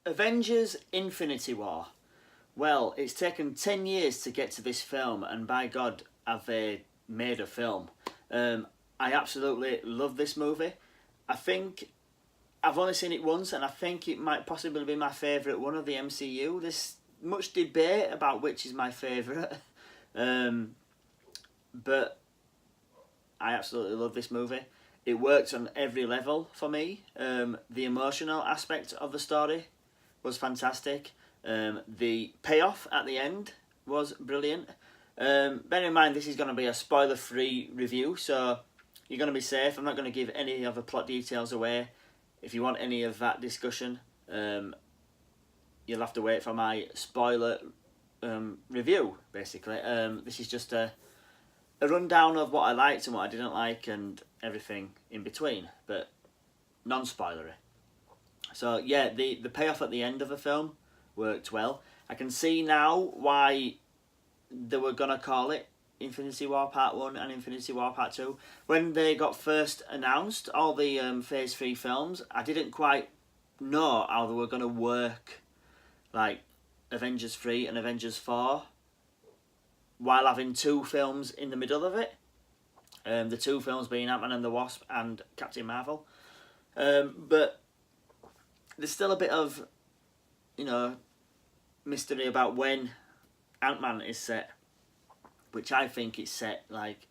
Avengers Infinity War. Well, it's taken 10 years to get to this film, and by God, have they made a film. I absolutely love this movie. I think I've only seen it once, and I think it might possibly be my favourite one of the MCU. There's much debate about which is my favourite, but I absolutely love this movie. It worked on every level for me. The emotional aspect of the story was fantastic. The payoff at the end was brilliant. Bear in mind, this is going to be a spoiler-free review, so you're going to be safe. I'm not going to give any of the plot details away. If you want any of that discussion, you'll have to wait for my spoiler review, basically. This is just a rundown of what I liked and what I didn't like and everything in between, but non-spoilery. So yeah, the payoff at the end of the film worked well. I can see now why they were going to call it Infinity War Part 1 and Infinity War Part 2. When they got first announced, all the Phase 3 films, I didn't quite know how they were going to work, like Avengers 3 and Avengers 4, while having two films in the middle of it. The two films being Ant-Man and the Wasp and Captain Marvel. But there's still a bit of, mystery about when Ant-Man is set, which I think is set like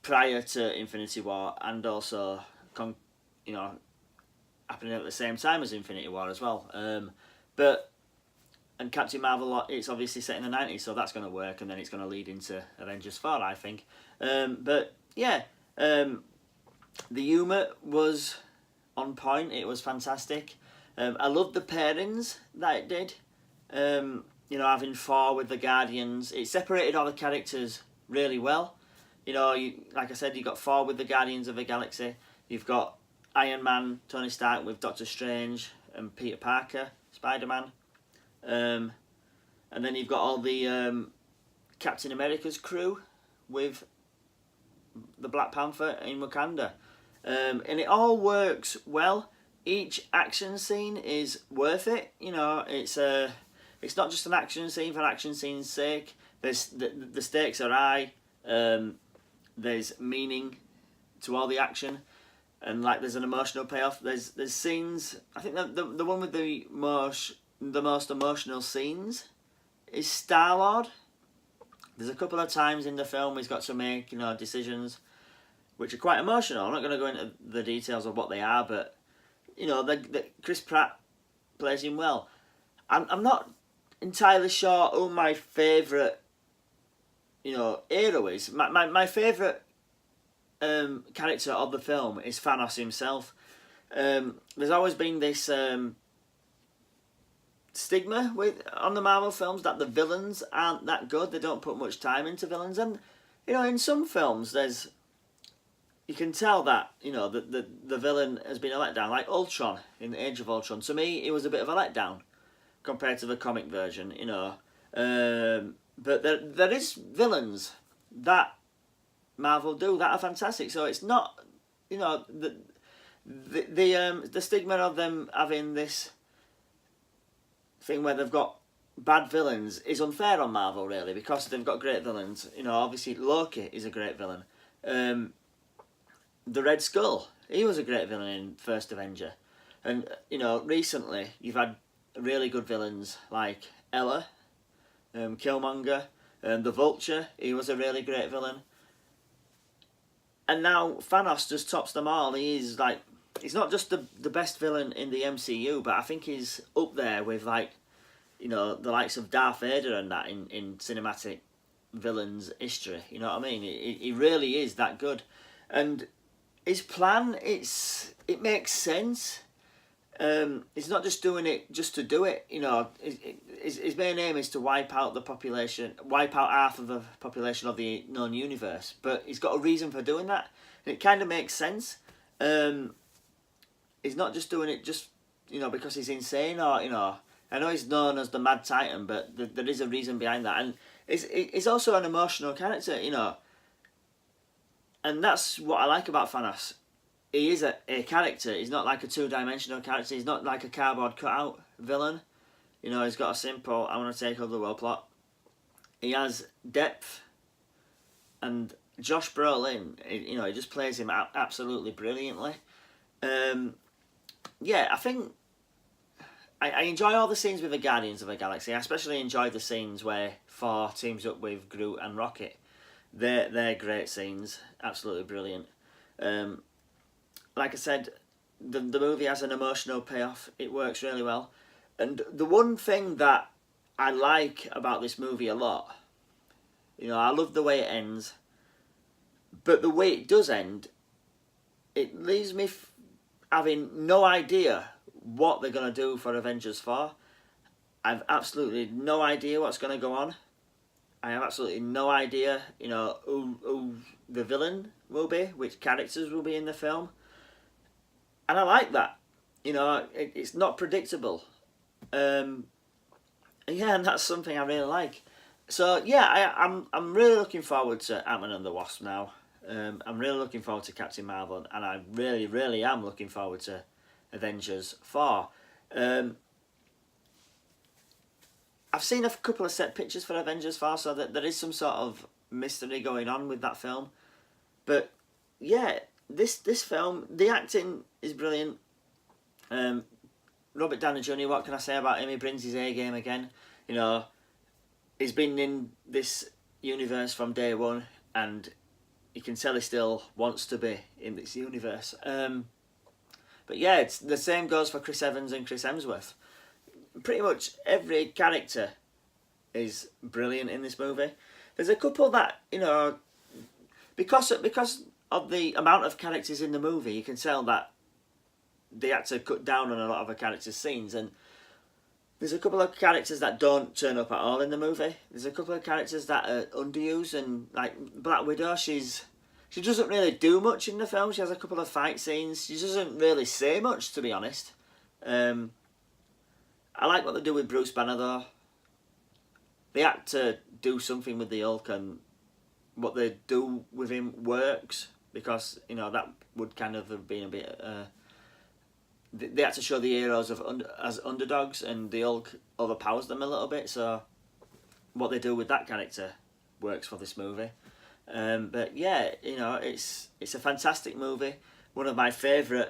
prior to Infinity War, and also happening at the same time as Infinity War as well. And Captain Marvel, it's obviously set in the 90s, so that's going to work, and then it's going to lead into Avengers 4, I think. But yeah, the humour was on point. It was fantastic. I loved the pairings that it did. Having Thor with the Guardians, it separated all the characters really well. Like I said, you got Thor with the Guardians of the Galaxy. You've got Iron Man, Tony Stark with Doctor Strange and Peter Parker, Spider-Man. And then you've got all the Captain America's crew with the Black Panther in Wakanda. And it all works well. Each action scene is worth it. It's not just an action scene for action scene's sake. The stakes are high. There's meaning to all the action, and there's an emotional payoff. There's scenes. I think the one with the most emotional scenes is Star-Lord. There's a couple of times in the film he's got to make decisions which are quite emotional. I'm not going to go into the details of what they are, but Chris Pratt plays him well. I'm not entirely sure who my favourite hero is. My favourite character of the film is Thanos himself. There's always been this stigma on the Marvel films that the villains aren't that good. They don't put much time into villains, and in some films you can tell that the villain has been a letdown, like Ultron in the Age of Ultron. To me, it was a bit of a letdown compared to the comic version, but there is villains that Marvel do that are fantastic. So it's not the stigma of them having this thing where they've got bad villains is unfair on Marvel, really, because they've got great villains. Obviously Loki is a great villain. The Red Skull, he was a great villain in First Avenger. And, recently you've had really good villains like Ella, Killmonger, the Vulture, he was a really great villain. And now Thanos just tops them all. He's not just the best villain in the MCU, but I think he's up there with the likes of Darth Vader and that in cinematic villains history. You know what I mean? He really is that good. And his plan, it makes sense. He's not just doing it just to do it. His main aim is to wipe out half of the population of the known universe. But he's got a reason for doing that, and it kind of makes sense. He's not just doing it just because he's insane, or I know he's known as the Mad Titan, but there is a reason behind that, and he's also an emotional character, and that's what I like about Thanos. he is a character. He's not like a two-dimensional character. He's not like a cardboard cutout villain. You know, he's got a simple, I want to take over the world plot. He has depth, and Josh Brolin, you know, he just plays him absolutely brilliantly. Yeah, I think I enjoy all the scenes with the Guardians of the Galaxy. I especially enjoy the scenes where Thor teams up with Groot and Rocket. They're great scenes, absolutely brilliant. Like I said, the movie has an emotional payoff. It works really well. And the one thing that I like about this movie a lot, you know, I love the way it ends, but the way it does end, it leaves me having no idea what they're going to do for Avengers 4. I've absolutely no idea what's going to go on. I have absolutely no idea, you know, who the villain will be, which characters will be in the film. And I like that. You know, it's not predictable. Yeah, and that's something I really like. So yeah, I'm really looking forward to Ant-Man and the Wasp now. I'm really looking forward to Captain Marvel, and I really am looking forward to Avengers 4. I've seen a couple of set pictures for Avengers 4, so that there is some sort of mystery going on with that film. But yeah, this film, the acting is brilliant. Robert Downey Jr., what can I say about him? He brings his A game again. You know, he's been in this universe from day one, and you can tell he still wants to be in this universe. But yeah, it's the same goes for Chris Evans and Chris Hemsworth. Pretty much every character is brilliant in this movie. There's a couple that, you know, because of the amount of characters in the movie, you can tell that they had to cut down on a lot of the characters' scenes, and there's a couple of characters that don't turn up at all in the movie. There's a couple of characters that are underused, and like Black Widow, she doesn't really do much in the film. She has a couple of fight scenes. She doesn't really say much, to be honest. I like what they do with Bruce Banner, though. They had to do something with the Hulk, and what they do with him works, because, you know, that would kind of have been a bit... they had to show the heroes as underdogs, and the Hulk overpowers them a little bit, so what they do with that character works for this movie. But yeah, you know, it's a fantastic movie. One of my favourite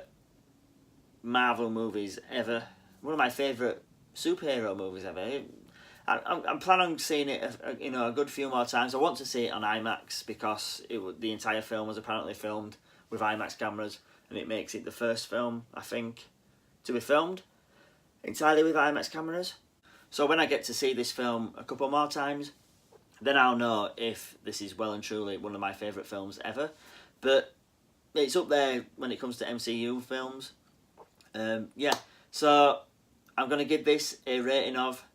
Marvel movies ever. One of my favourite superhero movies ever. I'm planning on seeing it, you know, a good few more times. I want to see it on IMAX, because the entire film was apparently filmed with IMAX cameras, and it makes it the first film, I think, to be filmed entirely with IMAX cameras. So when I get to see this film a couple more times, then I'll know if this is well and truly one of my favourite films ever. But it's up there when it comes to MCU films. Yeah, so I'm going to give this a rating of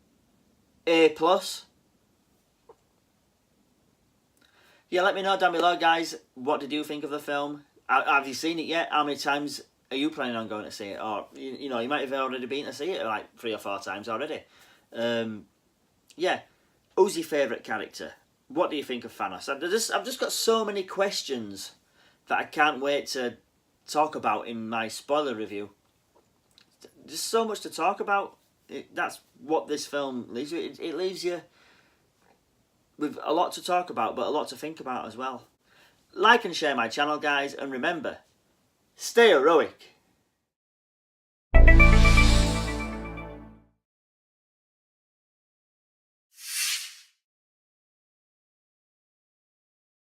A+. Yeah, let me know down below, guys, what did you think of the film? Have you seen it yet? How many times are you planning on going to see it? Or, you know, you might have already been to see it like 3 or 4 times already. Yeah, who's your favourite character? What do you think of Thanos? I've just got so many questions that I can't wait to talk about in my spoiler review. Just so much to talk about. That's what this film leaves you. It leaves you with a lot to talk about, but a lot to think about as well. Like and share my channel, guys, and remember, stay heroic.